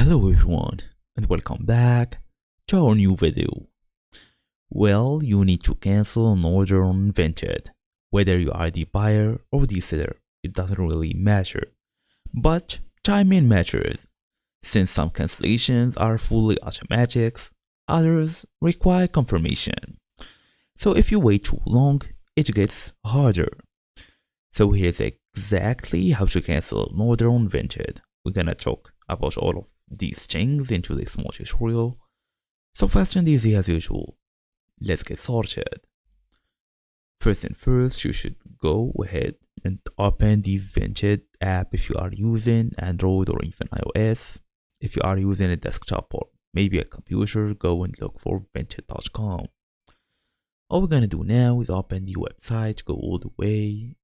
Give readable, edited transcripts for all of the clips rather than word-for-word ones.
Hello everyone and welcome back to our new video. Well, you need to cancel an order on Vinted. Whether you are the buyer or the seller, it doesn't really matter. But timing matters, since some cancellations are fully automatic, others require confirmation. So if you wait too long, it gets harder. So here's exactly how to cancel an order on Vinted. We're gonna talk about all of these things into this small tutorial. So fast and easy as usual. Let's get started. First and first, you should go ahead and open the Vinted app if you are using Android or even iOS. If you are using a desktop or maybe a computer, go and look for Vinted.com. All we're gonna do now is open the website, go all the way,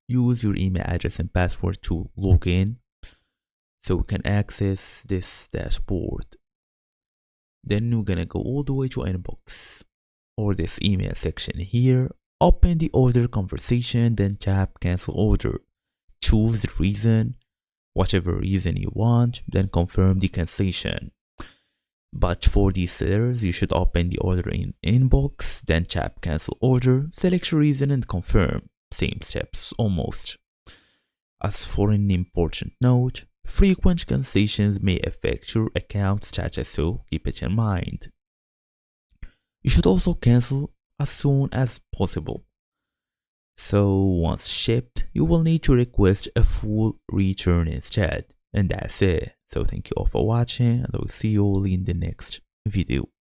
use your email address and password to log in so we can access this dashboard. Then we're gonna go all the way to inbox or this email section here, open the order conversation, then tap cancel order. Choose the reason, whatever reason you want, then confirm the cancellation. But for these sellers, you should open the order in inbox, then tap cancel order, select your reason and confirm. Same steps almost. As for an important note, frequent cancellations may affect your account status, so keep it in mind. You should also cancel as soon as possible. So once shipped, you will need to request a full return instead. And that's it. So thank you all for watching and I will see you all in the next video.